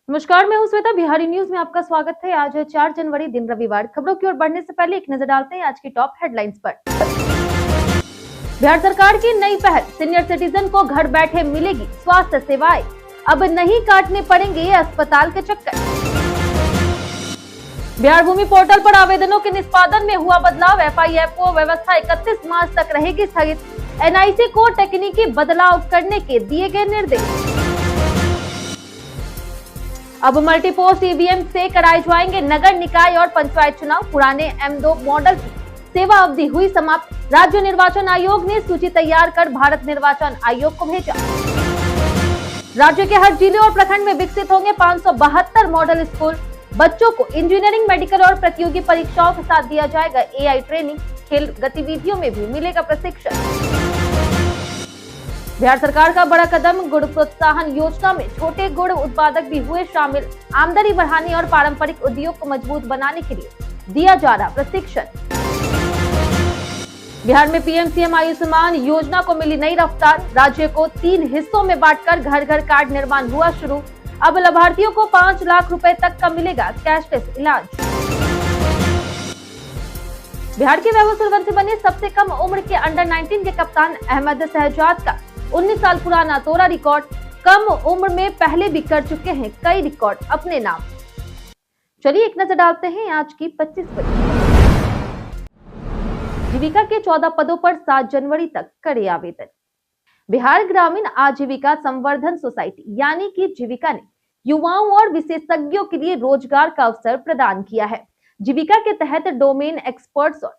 नमस्कार, मैं हूं श्वेता। बिहारी न्यूज में आपका स्वागत है। आज है 4 जनवरी, दिन रविवार। खबरों की ओर बढ़ने से पहले एक नजर डालते हैं आज की टॉप हेडलाइंस पर। बिहार सरकार की नई पहल, सीनियर सिटीजन को घर बैठे मिलेगी स्वास्थ्य सेवाएं। अब नहीं काटने पड़ेंगे अस्पताल के चक्कर। बिहार भूमि पोर्टल पर आवेदनों के निष्पादन में हुआ बदलाव। FIFO व्यवस्था 31 मार्च तक रहेगी स्थगित। NIC को तकनीकी बदलाव करने के दिए गए निर्देश। अब मल्टीपोस्ट EVM से कराए जाएंगे नगर निकाय और पंचायत चुनाव। पुराने M2 मॉडल की सेवा अवधि हुई समाप्त। राज्य निर्वाचन आयोग ने सूची तैयार कर भारत निर्वाचन आयोग को भेजा। राज्य के हर जिले और प्रखंड में विकसित होंगे 572 मॉडल स्कूल। बच्चों को इंजीनियरिंग, मेडिकल और प्रतियोगी परीक्षाओं के साथ दिया जाएगा AI ट्रेनिंग। खेल गतिविधियों में भी मिलेगा प्रशिक्षण। बिहार सरकार का बड़ा कदम, गुड़ प्रोत्साहन योजना में छोटे गुड़ उत्पादक भी हुए शामिल। आमदनी बढ़ाने और पारंपरिक उद्योग को मजबूत बनाने के लिए दिया जा रहा प्रशिक्षण। बिहार में PM-CM आयुष्मान योजना को मिली नई रफ्तार। राज्य को 3 हिस्सों में बांटकर घर घर कार्ड निर्माण हुआ शुरू। अब लाभार्थियों को 5 लाख रुपए तक का मिलेगा कैशलेस इलाज। बिहार के वैभव सूर्यवंशी बने सबसे कम उम्र के अंडर 19 के कप्तान। अहमद शहजाद का 19 साल पुराना तोड़ा रिकॉर्ड। कम उम्र में पहले भी कर चुके हैं कई रिकॉर्ड अपने नाम। चलिए एक नजर डालते हैं आज की 25 बजे। जीविका के 14 पदों पर 7 जनवरी तक करे आवेदन। बिहार ग्रामीण आजीविका संवर्धन सोसाइटी यानी कि जीविका ने युवाओं और विशेषज्ञों के लिए रोजगार का अवसर प्रदान किया है। जीविका के तहत डोमेन एक्सपर्ट्स और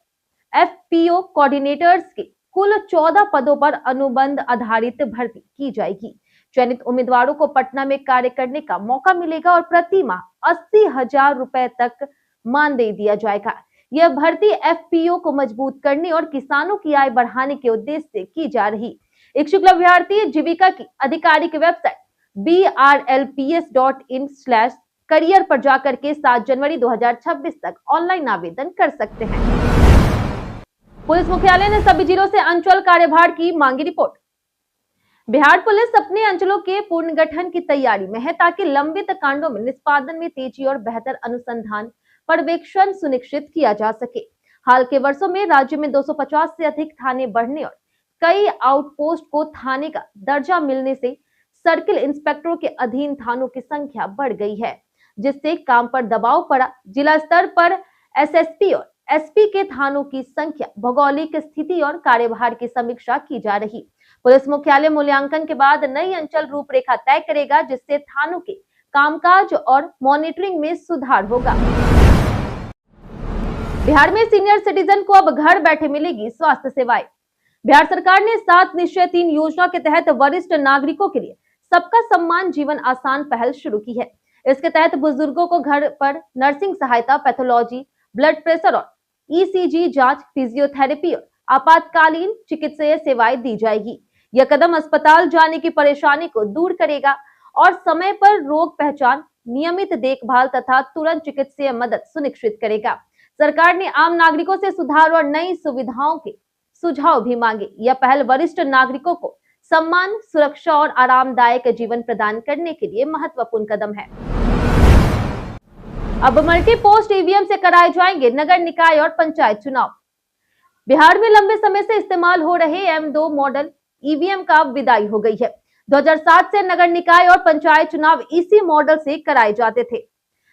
FPO कोऑर्डिनेटर्स के कुल 14 पदों पर अनुबंध आधारित भर्ती की जाएगी। चयनित उम्मीदवारों को पटना में कार्य करने का मौका मिलेगा और प्रति माह 80,000 रुपए तक मानदेय दिया जाएगा। यह भर्ती FPO को मजबूत करने और किसानों की आय बढ़ाने के उद्देश्य से की जा रही। इच्छुक अभ्यर्थी जीविका की आधिकारिक वेबसाइट brlps.in/career पर जाकर के 7 जनवरी 2026 तक ऑनलाइन आवेदन कर सकते हैं। पुलिस मुख्यालय ने सभी जिलों से अंचल कार्यभार की मांगी रिपोर्ट। बिहार पुलिस अपने अंचलों के पुनर्गठन की तैयारी में है ताकि लंबित कांडों में निष्पादन में तेजी और बेहतर अनुसंधान पर्यवेक्षण सुनिश्चित किया जा सके। हाल के वर्षों में राज्य में 250 से अधिक थाने बढ़ने और कई आउटपोस्ट को थाने का दर्जा मिलने से सर्किल इंस्पेक्टरों के अधीन थानों की संख्या बढ़ गई है, जिससे काम पर दबाव पड़ा। जिला स्तर पर SSP और SP के थानों की संख्या, भौगोलिक स्थिति और कार्यभार की समीक्षा की जा रही। पुलिस मुख्यालय मूल्यांकन के बाद नई अंचल रूपरेखा तय करेगा, जिससे थानों के कामकाज और मॉनिटरिंग में सुधार होगा। बिहार में सीनियर सिटीजन को अब घर बैठे मिलेगी स्वास्थ्य सेवाएं। बिहार सरकार ने 7 निश्चय 3 योजना के तहत वरिष्ठ नागरिकों के लिए सबका सम्मान जीवन आसान पहल शुरू की है। इसके तहत बुजुर्गों को घर पर नर्सिंग सहायता, पैथोलॉजी, ब्लड प्रेशर और ECG जांच, फिजियोथेरेपी और आपातकालीन चिकित्सीय सेवाएं दी जाएगी। यह कदम अस्पताल जाने की परेशानी को दूर करेगा और समय पर रोग पहचान, नियमित देखभाल तथा तुरंत चिकित्सीय मदद सुनिश्चित करेगा। सरकार ने आम नागरिकों से सुधार और नई सुविधाओं के सुझाव भी मांगे। यह पहल वरिष्ठ नागरिकों को सम्मान, सुरक्षा और आरामदायक जीवन प्रदान करने के लिए महत्वपूर्ण कदम है। अब मल्टी पोस्ट EVM से कराए जाएंगे नगर निकाय और पंचायत चुनाव। बिहार में लंबे समय से इस्तेमाल हो रहे M2 मॉडल EVM का अब विदाई हो गई है। 2007 से नगर निकाय और पंचायत चुनाव इसी मॉडल से कराए जाते थे,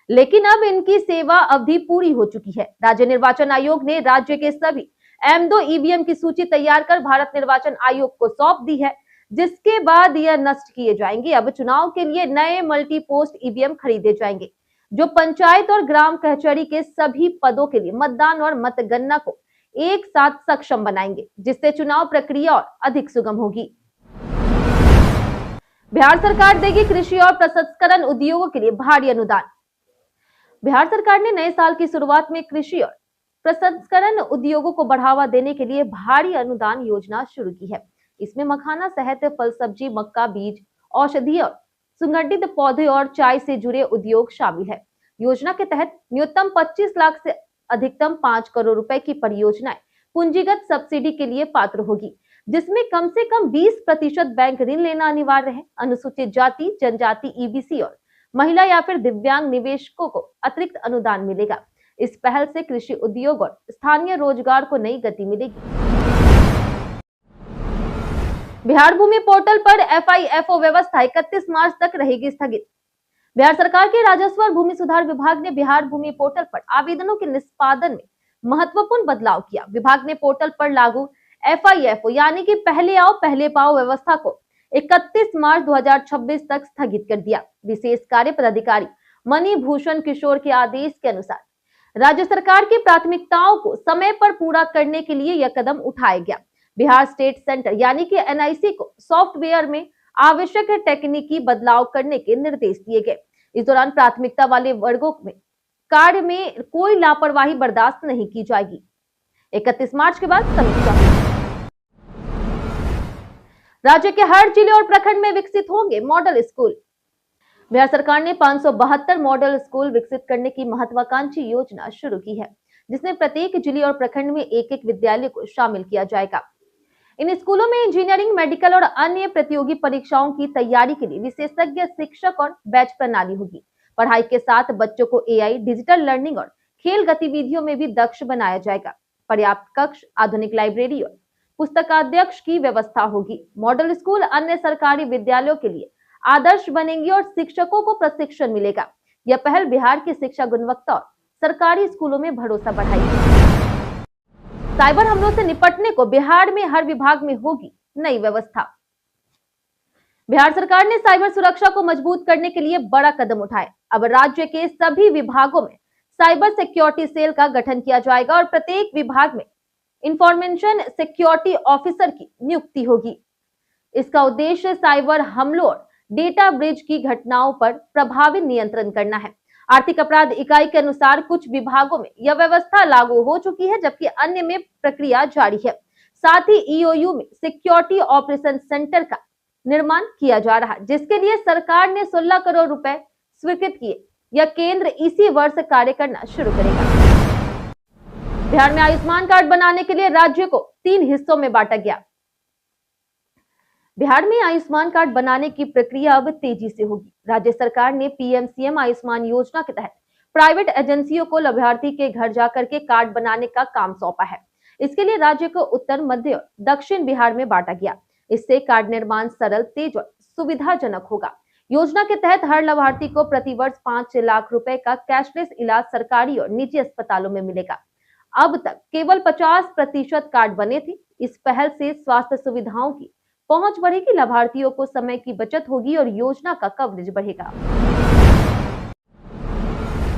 लेकिन अब इनकी सेवा अवधि पूरी हो चुकी है। राज्य निर्वाचन आयोग ने राज्य के सभी M2 EVM की सूची तैयार कर भारत निर्वाचन आयोग को सौंप दी है, जिसके बाद यह नष्ट किए जाएंगे। अब चुनाव के लिए नए मल्टी पोस्ट EVM खरीदे जाएंगे, जो पंचायत और ग्राम कचहरी के सभी पदों के लिए मतदान और मतगणना को एक साथ सक्षम बनाएंगे, जिससे चुनाव प्रक्रिया और अधिक सुगम होगी। बिहार सरकार देगी कृषि और प्रसंस्करण उद्योगों के लिए भारी अनुदान। बिहार सरकार ने नए साल की शुरुआत में कृषि और प्रसंस्करण उद्योगों को बढ़ावा देने के लिए भारी अनुदान योजना शुरू की है। इसमें मखाना, शहद, फल सब्जी, मक्का, बीज, औषधीय और सुगंधित पौधे और चाय से जुड़े उद्योग शामिल है। योजना के तहत न्यूनतम 25 लाख से अधिकतम 5 करोड़ रुपए की परियोजनाएं पूंजीगत सब्सिडी के लिए पात्र होगी, जिसमें कम से कम 20% बैंक ऋण लेना अनिवार्य है। अनुसूचित जाति, जनजाति, EBC और महिला या फिर दिव्यांग निवेशकों को अतिरिक्त अनुदान मिलेगा। इस पहल से कृषि उद्योग और स्थानीय रोजगार को नई गति मिलेगी। बिहार भूमि पोर्टल पर FIFO व्यवस्था 31 मार्च तक रहेगी स्थगित। बिहार सरकार के राजस्व और भूमि सुधार विभाग ने बिहार भूमि पोर्टल पर आवेदनों के निष्पादन में महत्वपूर्ण बदलाव किया। विभाग ने पोर्टल पर लागू FIFO यानी कि पहले आओ पहले पाओ व्यवस्था को 31 मार्च 2026 तक स्थगित कर दिया। विशेष कार्य पदाधिकारी मणि भूषण किशोर के आदेश के अनुसार राज्य सरकार की प्राथमिकताओं को समय पर पूरा करने के लिए यह कदम उठाया गया। बिहार स्टेट सेंटर यानी कि NIC को सॉफ्टवेयर में आवश्यक तकनीकी बदलाव करने के निर्देश दिए गए। इस दौरान प्राथमिकता वाले वर्गों में कार्य में कोई लापरवाही बर्दाश्त नहीं की जाएगी। 31 मार्च के बाद समीक्षा। राज्य के हर जिले और प्रखंड में विकसित होंगे मॉडल स्कूल। बिहार सरकार ने 572 मॉडल स्कूल विकसित करने की महत्वाकांक्षी योजना शुरू की है, जिसमें प्रत्येक जिले और प्रखंड में एक विद्यालय को शामिल किया जाएगा। इन स्कूलों में इंजीनियरिंग, मेडिकल और अन्य प्रतियोगी परीक्षाओं की तैयारी के लिए विशेषज्ञ शिक्षक और बैच प्रणाली होगी। पढ़ाई के साथ बच्चों को AI, डिजिटल लर्निंग और खेल गतिविधियों में भी दक्ष बनाया जाएगा। पर्याप्त कक्ष, आधुनिक लाइब्रेरी और पुस्तकाध्यक्ष की व्यवस्था होगी। मॉडल स्कूल अन्य सरकारी विद्यालयों के लिए आदर्श बनेंगी और शिक्षकों को प्रशिक्षण मिलेगा। यह पहल बिहार की शिक्षा गुणवत्ता और सरकारी स्कूलों में भरोसा बढ़ाएगी। साइबर हमलों से निपटने को बिहार में हर विभाग में होगी नई व्यवस्था। बिहार सरकार ने साइबर सुरक्षा को मजबूत करने के लिए बड़ा कदम उठाया। अब राज्य के सभी विभागों में साइबर सिक्योरिटी सेल का गठन किया जाएगा और प्रत्येक विभाग में इंफॉर्मेशन सिक्योरिटी ऑफिसर की नियुक्ति होगी। इसका उद्देश्य साइबर हमलों और डेटा ब्रीच की घटनाओं पर प्रभावी नियंत्रण करना है। आर्थिक अपराध इकाई के अनुसार कुछ विभागों में यह व्यवस्था लागू हो चुकी है, जबकि अन्य में प्रक्रिया जारी है। साथ ही EOU में सिक्योरिटी ऑपरेशन सेंटर का निर्माण किया जा रहा है, जिसके लिए सरकार ने 16 करोड़ रुपए स्वीकृत किए। यह केंद्र इसी वर्ष कार्य करना शुरू करेगा। बिहार में आयुष्मान कार्ड बनाने के लिए राज्य को 3 हिस्सों में बांटा गया। बिहार में आयुष्मान कार्ड बनाने की प्रक्रिया अब तेजी से होगी। राज्य सरकार ने PM-CM आयुष्मान योजना के तहत प्राइवेट एजेंसियों को लाभार्थी के घर जाकर के कार्ड बनाने का काम सौंपा है। इसके लिए राज्य को उत्तर, मध्य और दक्षिण बिहार में बांटा गया। इससे कार्ड निर्माण सरल, तेज और सुविधाजनक होगा। योजना के तहत हर लाभार्थी को प्रतिवर्ष 5 लाख रुपए का कैशलेस इलाज सरकारी और निजी अस्पतालों में मिलेगा। अब तक केवल 50% कार्ड बने थे। इस पहल से स्वास्थ्य सुविधाओं की पहुंच बढ़ेगी, लाभार्थियों को समय की बचत होगी और योजना का कवरेज बढ़ेगा।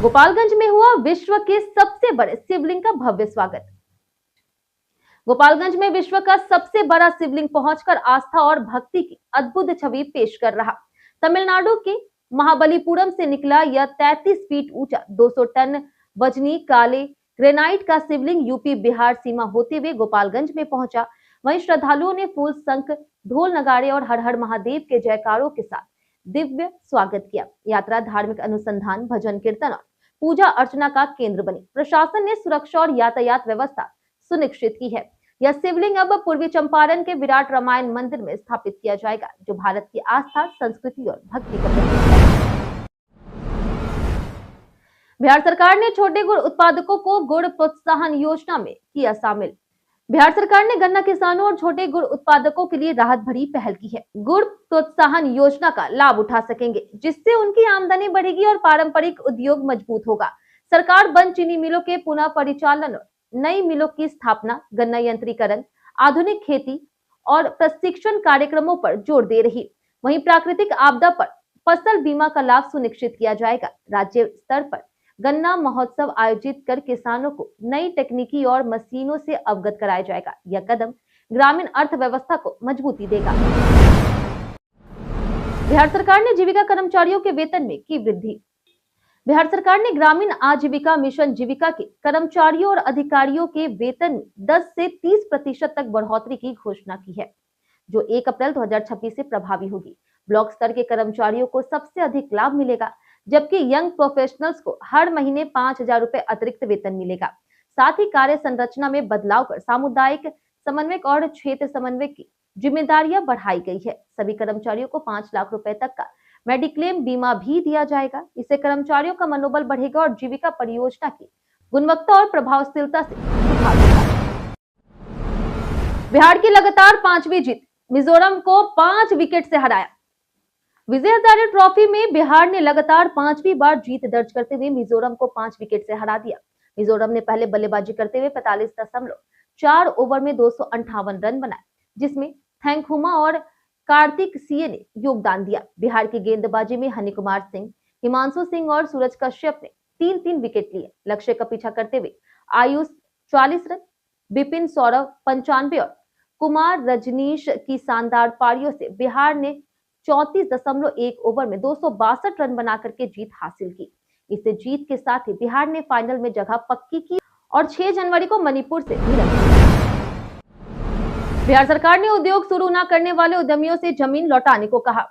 गोपालगंज में हुआ विश्व के सबसे बड़े शिवलिंग का भव्य स्वागत। गोपालगंज में विश्व का सबसे बड़ा शिवलिंग पहुंचकर आस्था और भक्ति की अद्भुत छवि पेश कर रहा। तमिलनाडु के महाबलीपुरम से निकला यह 33 फीट ऊंचा 200 टन वजनी काले ग्रेनाइट का शिवलिंग यूपी बिहार सीमा होते हुए गोपालगंज में पहुंचा। वहीं श्रद्धालुओं ने फूल, शंख, ढोल, नगाड़े और हर हर महादेव के जयकारों के साथ दिव्य स्वागत किया। यात्रा धार्मिक अनुसंधान, भजन कीर्तन और पूजा अर्चना का केंद्र बनी। प्रशासन ने सुरक्षा और यातायात व्यवस्था सुनिश्चित की है। यह शिवलिंग अब पूर्वी चंपारण के विराट रामायण मंदिर में स्थापित किया जाएगा, जो भारत की आस्था, संस्कृति और भक्ति का प्रतीक है। बिहार सरकार ने छोटे गुड़ उत्पादकों को गुड़ प्रोत्साहन योजना में किया शामिल। बिहार सरकार ने गन्ना किसानों और छोटे गुड़ उत्पादकों के लिए राहत भरी पहल की है। गुड़ प्रोत्साहन योजना का लाभ उठा सकेंगे, जिससे उनकी आमदनी बढ़ेगी और पारंपरिक उद्योग मजबूत होगा। सरकार बंद चीनी मिलों के पुनः परिचालन और नई मिलों की स्थापना, गन्ना यंत्रीकरण, आधुनिक खेती और प्रशिक्षण कार्यक्रमों पर जोर दे रही। वहीं प्राकृतिक आपदा पर फसल बीमा का लाभ सुनिश्चित किया जाएगा। राज्य स्तर पर गन्ना महोत्सव आयोजित कर किसानों को नई तकनीकी और मशीनों से अवगत कराया जाएगा। यह कदम ग्रामीण अर्थव्यवस्था को मजबूती देगा। बिहार सरकार ने जीविका कर्मचारियों के वेतन में की वृद्धि। बिहार सरकार ने ग्रामीण आजीविका मिशन जीविका के कर्मचारियों और अधिकारियों के वेतन में 10 से 30% तक बढ़ोतरी की घोषणा की है, जो 1 अप्रैल 2026 से प्रभावी होगी। ब्लॉक स्तर के कर्मचारियों को सबसे अधिक लाभ मिलेगा, जबकि यंग प्रोफेशनल्स को हर महीने 5,000 रुपए अतिरिक्त वेतन मिलेगा। साथ ही कार्य संरचना में बदलाव कर सामुदायिक समन्वयक और क्षेत्र समन्वयक की जिम्मेदारियां बढ़ाई गई है। सभी कर्मचारियों को 5 लाख रुपए तक का मेडिक्लेम बीमा भी दिया जाएगा। इससे कर्मचारियों का मनोबल बढ़ेगा और जीविका परियोजना की गुणवत्ता और प्रभावशीलता से सुधार होगा। बिहार की लगातार 5वीं जीत, मिजोरम को 5 विकेट से हराया। विजय हजारे ट्रॉफी में बिहार ने लगातार 5वीं बार जीत दर्ज करते हुए मिजोरम को 5 विकेट से हरा दिया। मिजोरम ने पहले बल्लेबाजी करते हुए 45.4 ओवर में 258 रन बनाए, जिसमें थैंकहुमा और कार्तिक सीए ने योगदान दिया। बिहार की गेंदबाजी में हनी कुमार सिंह, हिमांशु सिंह और सूरज कश्यप ने 3-3 विकेट लिए। लक्ष्य का पीछा करते हुए आयुष 40 रन, बिपिन सौरभ 95 और कुमार रजनीश की शानदार पारियों से बिहार ने 34.1 ओवर में 262 रन बनाकर के जीत हासिल की। इससे जीत के साथ ही बिहार ने फाइनल में जगह पक्की की और 6 जनवरी को मणिपुर से भिड़ंत की। बिहार सरकार ने उद्योग शुरू न करने वाले उद्यमियों से जमीन लौटाने को कहा।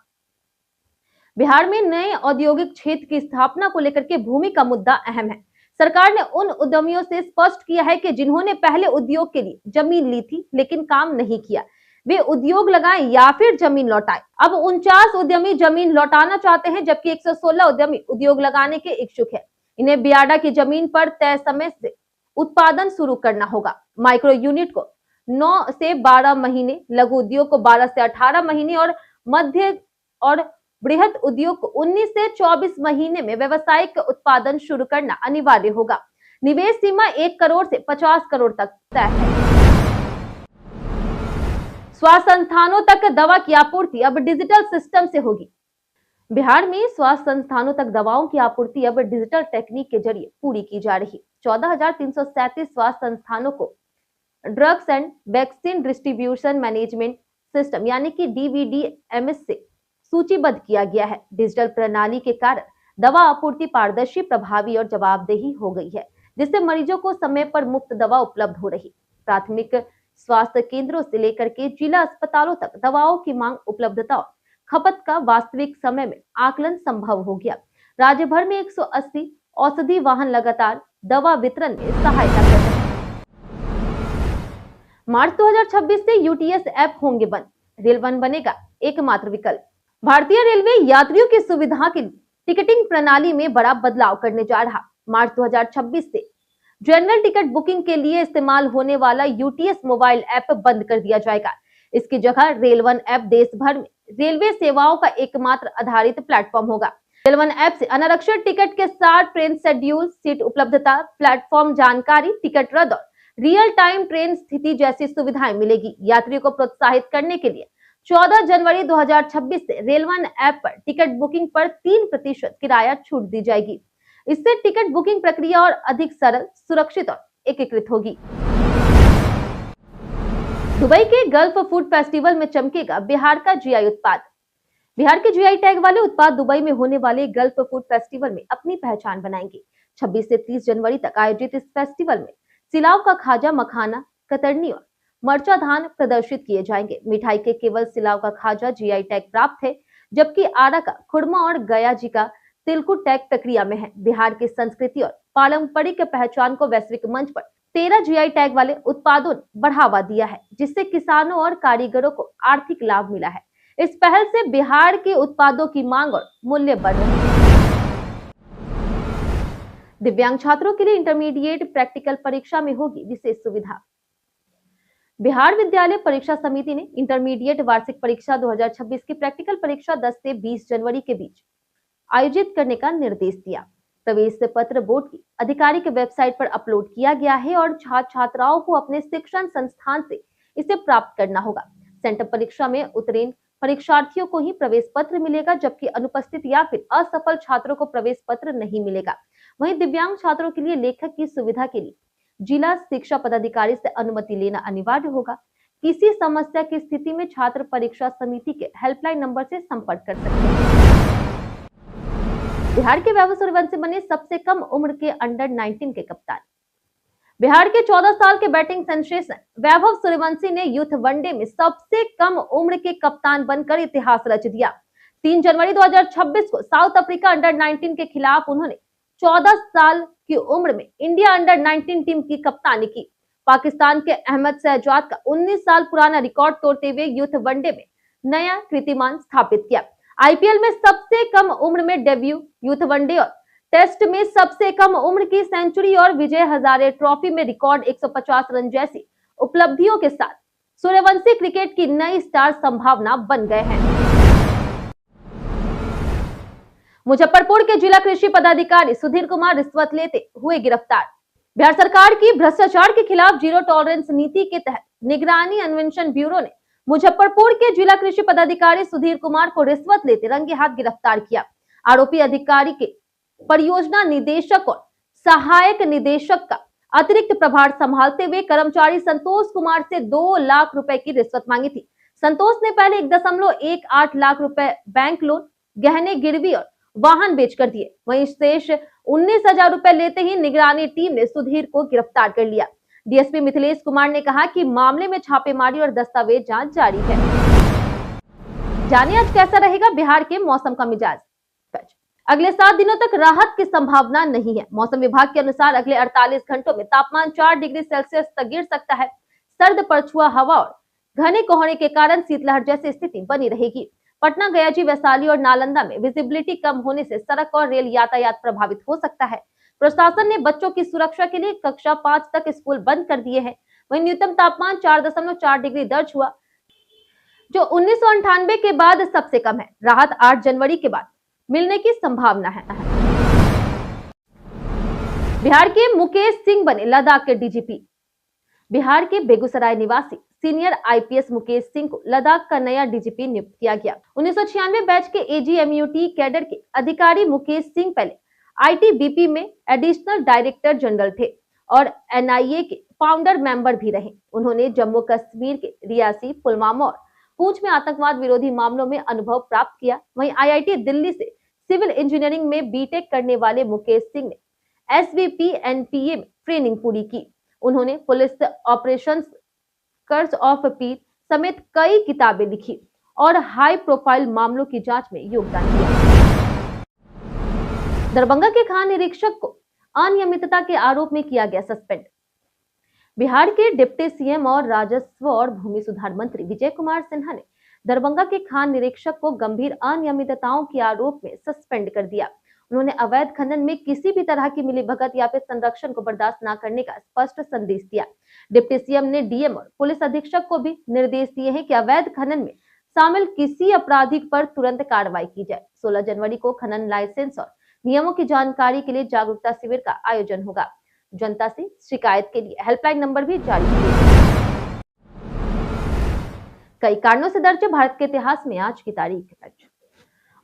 बिहार में नए औद्योगिक क्षेत्र की स्थापना को लेकर के भूमि का मुद्दा अहम है। सरकार ने उन उद्यमियों से स्पष्ट किया है कि जिन्होंने पहले उद्योग के लिए जमीन ली थी लेकिन काम नहीं किया, वे उद्योग लगाएं या फिर जमीन लौटाएं। अब 49 उद्यमी जमीन लौटाना चाहते हैं, जबकि 116 उद्यमी उद्योग लगाने के इच्छुक है। इन्हें बियाडा की जमीन पर तय समय से उत्पादन शुरू करना होगा। माइक्रो यूनिट को 9 से 12 महीने, लघु उद्योग को 12 से 18 महीने और मध्य और बृहद उद्योग को 19 से 24 महीने में व्यावसायिक उत्पादन शुरू करना अनिवार्य होगा। निवेश सीमा 1 करोड़ से 50 करोड़ तक तय है। स्वास्थ्य संस्थानों तक दवा की आपूर्ति अब डिजिटल सिस्टम से होगी। बिहार में स्वास्थ्य संस्थानों तक दवाओं की आपूर्ति अब डिजिटल टेक्निक के जरिए पूरी की जा रही। 14,337 स्वास्थ्य संस्थानों को drugs and vaccine distribution management system यानी कि DVDMS से सूचीबद्ध किया गया है। डिजिटल प्रणाली के कारण दवा आपूर्ति पारदर्शी, प्रभावी और जवाबदेही हो गई है, जिससे मरीजों को समय पर मुफ्त दवा उपलब्ध हो रही। प्राथमिक स्वास्थ्य केंद्रों से लेकर के जिला अस्पतालों तक दवाओं की मांग, उपलब्धता और खपत का वास्तविक समय में आकलन संभव हो गया। राज्य भर में 180 औषधि वाहन लगातार दवा वितरण में सहायता कर रहे हैं। मार्च 2026 से UTS ऐप होंगे बंद, रेल वन बनेगा एकमात्र विकल्प। भारतीय रेलवे यात्रियों की सुविधा के लिए टिकटिंग प्रणाली में बड़ा बदलाव करने जा रहा। मार्च 2026 से जनरल टिकट बुकिंग के लिए इस्तेमाल होने वाला UTS मोबाइल ऐप बंद कर दिया जाएगा। इसकी जगह रेल वन ऐप देश भर में रेलवे सेवाओं का एकमात्र आधारित प्लेटफॉर्म होगा। रेल वन ऐप से अनारक्षित टिकट के साथ ट्रेन शेड्यूल, सीट उपलब्धता, प्लेटफॉर्म जानकारी, टिकट रद्द और रियल टाइम ट्रेन स्थिति जैसी सुविधाएं मिलेगी। यात्रियों को प्रोत्साहित करने के लिए 14 जनवरी 2026 से रेल वन ऐप पर टिकट बुकिंग पर 3% किराया छूट दी जाएगी। इससे टिकट बुकिंग प्रक्रिया और अधिक सरल, सुरक्षित और एकीकृत होगी। दुबई के गल्फ फूड फेस्टिवल में चमकेगा बिहार का GI उत्पाद। बिहार के GI टैग वाले उत्पाद दुबई में होने वाले गल्फ फूड फेस्टिवल में अपनी पहचान बनाएंगे। 26 से 30 जनवरी तक आयोजित इस फेस्टिवल में सिलाव का खाजा, मखाना, कतरनी और मरचा धान प्रदर्शित किए जाएंगे। मिठाई के केवल सिलाव का खाजा GI टैग प्राप्त है, जबकि आरा का खुरमा और गया जी का तिलकुट टैग प्रक्रिया में है। बिहार की संस्कृति और पारंपरिक पहचान को वैश्विक मंच पर 13 GI टैग वाले उत्पादों ने बढ़ावा दिया है, जिससे किसानों और कारीगरों को आर्थिक लाभ मिला है। इस पहल से बिहार के उत्पादों की मांग और मूल्य बढ़ रहे हैं। दिव्यांग छात्रों के लिए इंटरमीडिएट प्रैक्टिकल परीक्षा में होगी विशेष सुविधा। बिहार विद्यालय परीक्षा समिति ने इंटरमीडिएट वार्षिक परीक्षा 2026 की प्रैक्टिकल परीक्षा 10 से 20 जनवरी के बीच आयोजित करने का निर्देश दिया। प्रवेश पत्र बोर्ड की आधिकारिक वेबसाइट पर अपलोड किया गया है और छात्र छात्राओं को अपने शिक्षण संस्थान से इसे प्राप्त करना होगा। सेंटर परीक्षा में उत्तीर्ण परीक्षार्थियों को ही प्रवेश पत्र मिलेगा, जबकि अनुपस्थित या फिर असफल छात्रों को प्रवेश पत्र नहीं मिलेगा। वहीं दिव्यांग छात्रों के लिए लेखक की सुविधा के लिए जिला शिक्षा पदाधिकारी से अनुमति लेना अनिवार्य होगा। किसी समस्या की स्थिति में छात्र परीक्षा समिति के हेल्पलाइन नंबर से संपर्क कर सकते हैं। बिहार के वैभव सूर्यवंशी बने सबसे कम उम्र के अंडर 19 के कप्तान। बिहार के 14 साल के बैटिंग सेंसेशन वैभव सूर्यवंशी ने यूथ वनडे में सबसे कम उम्र के कप्तान बनकर इतिहास रच दिया। 3 जनवरी 2026 को साउथ अफ्रीका अंडर 19 के खिलाफ उन्होंने 14 साल की उम्र में इंडिया अंडर 19 टीम की कप्तानी की। पाकिस्तान के अहमद शहजाद का 19 साल पुराना रिकॉर्ड तोड़ते हुए यूथ वनडे में नया कीर्तिमान स्थापित किया। आईपीएल में सबसे कम उम्र में डेब्यू, यूथ वनडे और टेस्ट में सबसे कम उम्र की सेंचुरी और विजय हजारे ट्रॉफी में रिकॉर्ड 150 रन जैसी उपलब्धियों के साथ सूर्यवंशी क्रिकेट की नई स्टार संभावना बन गए हैं। मुजफ्फरपुर के जिला कृषि पदाधिकारी सुधीर कुमार रिश्वत लेते हुए गिरफ्तार। बिहार सरकार की भ्रष्टाचार के खिलाफ जीरो टॉलरेंस नीति के तहत निगरानी अन्वेषण ब्यूरो ने मुजफ्फरपुर के जिला कृषि पदाधिकारी सुधीर कुमार को रिश्वत लेते रंगे हाथ गिरफ्तार किया। आरोपी अधिकारी के परियोजना निदेशक और सहायक निदेशक का अतिरिक्त प्रभार संभालते हुए कर्मचारी संतोष कुमार से 2 लाख रुपए की रिश्वत मांगी थी। संतोष ने पहले 1.18 लाख रुपए बैंक लोन, गहने गिरवी और वाहन बेचकर दिए। वहीं शेष 19,000 रुपए लेते ही निगरानी टीम ने सुधीर को गिरफ्तार कर लिया। डीएसपी मिथिलेश कुमार ने कहा कि मामले में छापेमारी और दस्तावेज जांच जारी है। जानिए आज कैसा रहेगा बिहार के मौसम का मिजाज। अगले 7 दिनों तक राहत की संभावना नहीं है। मौसम विभाग के अनुसार अगले 48 घंटों में तापमान 4 डिग्री सेल्सियस तक गिर सकता है। सर्द पछुआ हवा और घने कोहरे के कारण शीतलहर जैसी स्थिति बनी रहेगी। पटना, गयाजी, वैशाली और नालंदा में विजिबिलिटी कम होने से सड़क और रेल यातायात प्रभावित हो सकता है। प्रशासन ने बच्चों की सुरक्षा के लिए कक्षा 5 तक स्कूल बंद कर दिए हैं। वहीं न्यूनतम तापमान 4.4 डिग्री दर्ज हुआ, जो 1998 के बाद सबसे कम है। राहत 8 जनवरी के बाद मिलने की संभावना है। बिहार के मुकेश सिंह बने लद्दाख के डीजीपी। बिहार के बेगूसराय निवासी सीनियर आईपीएस मुकेश सिंह को लद्दाख का नया डीजीपी नियुक्त किया गया। 1996 बैच के एजीएमयूटी कैडर के अधिकारी मुकेश सिंह पहले आईटीबीपी में एडिशनल डायरेक्टर जनरल थे और एनआईए के फाउंडर मेंबर भी रहे। उन्होंने जम्मू कश्मीर के रियासी, पुलवामा और पूंछ में आतंकवाद विरोधी मामलों में अनुभव प्राप्त किया। वहीं आईआईटी दिल्ली से सिविल इंजीनियरिंग में बीटेक करने वाले मुकेश सिंह ने एसवीपी एनपीए में ट्रेनिंग पूरी की। उन्होंने पुलिस ऑपरेशंस, कर्ज ऑफ पीस समेत कई किताबें लिखी और हाई प्रोफाइल मामलों की जांच में योगदान दिया। दरभंगा के खान निरीक्षक को अनियमितता के आरोप में किया गया सस्पेंड। बिहार के डिप्टी सीएम और राजस्व और भूमि सुधार मंत्री विजय कुमार सिन्हा ने दरभंगा के खान निरीक्षक को गंभीर अनियमितताओं के आरोप में सस्पेंड कर दिया। उन्होंने अवैध खनन में किसी भी तरह की मिलीभगत या फिर संरक्षण को बर्दाश्त न करने का स्पष्ट संदेश दिया। डिप्टी सीएम ने डीएम और पुलिस अधीक्षक को भी निर्देश दिए हैं कि अवैध खनन में शामिल किसी अपराधी पर तुरंत कार्रवाई की जाए। 16 जनवरी को खनन लाइसेंस और नियमों की जानकारी के लिए जागरूकता शिविर का आयोजन होगा। जनता से शिकायत के लिए हेल्पलाइन नंबर भी जारी किया। कई कारणों से दर्ज भारत के इतिहास में आज की तारीख।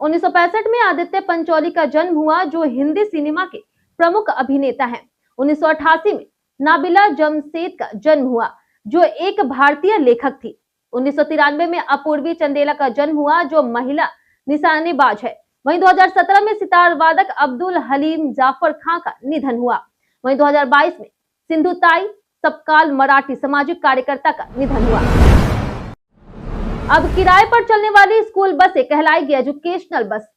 1965 में आदित्य पंचोली का जन्म हुआ, जो हिंदी सिनेमा के प्रमुख अभिनेता हैं। 1988 में नाबिला जमशेद का जन्म हुआ, जो एक भारतीय लेखक थी। 1993 में अपूर्वी चंदेला का जन्म हुआ, जो महिला निशानेबाज है। वहीं 2017 में सितार वादक अब्दुल हलीम जाफर खां का निधन हुआ। वहीं 2022 में सिंधुताई सबकाल मराठी सामाजिक कार्यकर्ता का निधन हुआ। अब किराए पर चलने वाली स्कूल बसें कहलाएगी एजुकेशनल बस।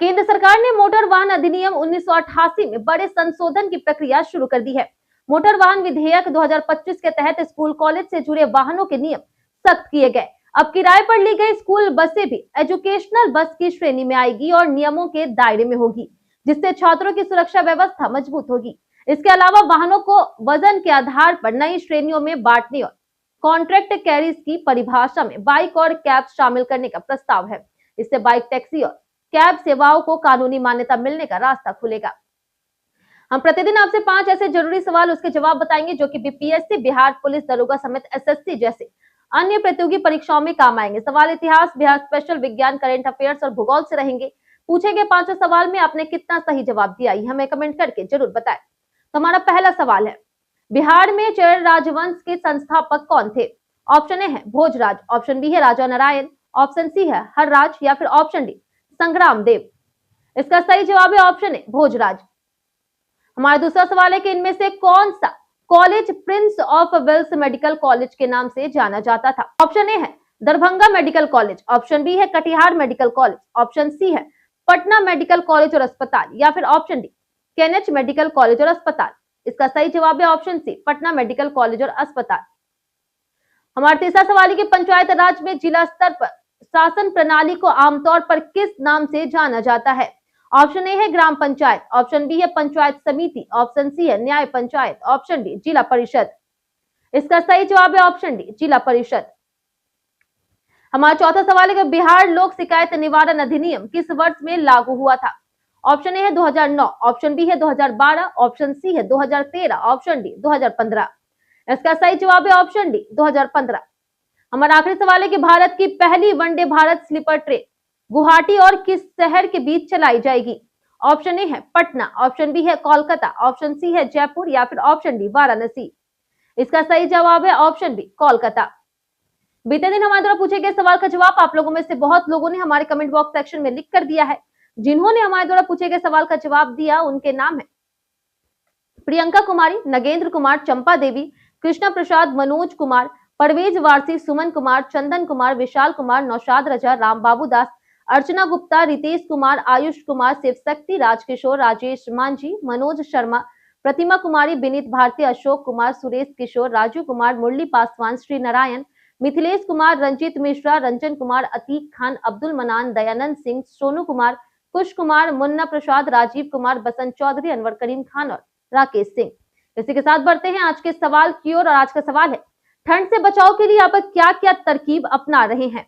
केंद्र सरकार ने मोटर वाहन अधिनियम 1988 में बड़े संशोधन की प्रक्रिया शुरू कर दी है। मोटर वाहन विधेयक 2025 के तहत स्कूल कॉलेज से जुड़े वाहनों के नियम सख्त किए गए। अब किराए पर ली गई स्कूल बसें भी एजुकेशनल बस की श्रेणी में आएगी और नियमों के दायरे में होगी, जिससे छात्रों की सुरक्षा व्यवस्था मजबूत होगी। इसके अलावा वाहनों को वजन के आधार पर नई श्रेणियों में बांटने और कॉन्ट्रैक्ट कैरीज की परिभाषा में बाइक और कैब शामिल करने का प्रस्ताव है। इससे बाइक, टैक्सी और कैब सेवाओं को कानूनी मान्यता मिलने का रास्ता खुलेगा। हम प्रतिदिन आपसे 5 ऐसे जरूरी सवाल उसके जवाब बताएंगे जो कि बीपीएससी, बिहार पुलिस दरोगा समेत एसएससी जैसे अन्य प्रतियोगी परीक्षाओं में काम आएंगे। सवाल इतिहास, बिहार स्पेशल, विज्ञान, करंट अफेयर्स और भूगोल से रहेंगे। पूछे गए 5 सवाल में आपने कितना सही जवाब दिया, हमें कमेंट करके जरूर बताएं। तो हमारा पहला सवाल है, बिहार में चेर राजवंश के संस्थापक कौन थे? ऑप्शन ए है भोजराज, ऑप्शन बी है राजा नारायण, ऑप्शन सी है हरराज या फिर ऑप्शन डी संग्राम देव। इसका सही जवाब है ऑप्शन ए भोजराज। हमारा दूसरा सवाल है कि इनमें से कौन सा college prince of Wales medical college के नाम से जाना जाता था? ऑप्शन ए है Darbhanga medical college, option B है Katihar medical college, option C है पटना मेडिकल कॉलेज और अस्पताल या फिर option D KNH medical college और अस्पताल। इसका सही जवाब है option C Patna medical college और अस्पताल। हमारा तीसरा सवाल है कि पंचायत राज में जिला स्तर पर शासन प्रणाली को आमतौर पर किस नाम से जाना जाता है? ऑप्शन ए है ग्राम पंचायत, ऑप्शन बी है पंचायत समिति, ऑप्शन सी है न्याय पंचायत, ऑप्शन डी जिला परिषद। इसका सही जवाब है ऑप्शन डी जिला परिषद। हमारा चौथा सवाल है कि बिहार लोक शिकायत निवारण अधिनियम किस वर्ष में लागू हुआ था? ऑप्शन ए है 2009, ऑप्शन बी है 2012, ऑप्शन सी है 2013, ऑप्शन डी 2015। इसका सही जवाब है ऑप्शन डी 2015। हमारा आखिरी सवाल है कि भारत की पहली वनडे भारत स्लीपर ट्रेन गुवाहाटी और किस शहर के बीच चलाई जाएगी? ऑप्शन ए है पटना, ऑप्शन बी है कोलकाता, ऑप्शन सी है जयपुर या फिर ऑप्शन डी वाराणसी। इसका सही जवाब है ऑप्शन बी कोलकाता। बीते दिन हमारे द्वारा पूछे गए सवाल का जवाब आप लोगों में से बहुत लोगों ने हमारे कमेंट बॉक्स सेक्शन में लिख कर दिया है। जिन्होंने हमारे द्वारा पूछे गए सवाल का जवाब दिया उनके नाम है प्रियंका कुमारी, नगेंद्र कुमार, चंपा देवी, कृष्णा प्रसाद, मनोज कुमार, परवेज वारसी, सुमन कुमार, चंदन कुमार, विशाल कुमार, नौशाद रजा, राम बाबू दास, अर्चना गुप्ता, रितेश कुमार, आयुष कुमार, शिव शक्ति, राजकिशोर, राजेश मांझी, मनोज शर्मा, प्रतिमा कुमारी, विनीत भारती, अशोक कुमार, सुरेश किशोर, राजू कुमार, मुरली पासवान, श्री नारायण, मिथिलेश कुमार, रंजीत मिश्रा, रंजन कुमार, अतीक खान, अब्दुल मनान, दयानंद सिंह, सोनू कुमार, कुश कुमार, मुन्ना प्रसाद, राजीव कुमार, बसंत चौधरी, अनवर करीम खान और राकेश सिंह। इसी के साथ बढ़ते हैं आज के सवाल की ओर। और आज का सवाल है, ठंड से बचाव के लिए आप क्या क्या तरकीब अपना रहे हैं?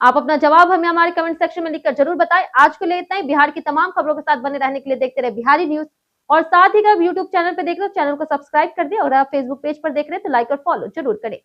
आप अपना जवाब हमें हमारे कमेंट सेक्शन में लिखकर जरूर बताएं। आज के लिए इतना ही। बिहार की तमाम खबरों के साथ बने रहने के लिए देखते रहे बिहारी न्यूज। और साथ ही अगर यूट्यूब चैनल पर देख रहे हो चैनल को सब्सक्राइब कर दे, और आप फेसबुक पेज पर देख रहे हैं तो लाइक और फॉलो जरूर करें।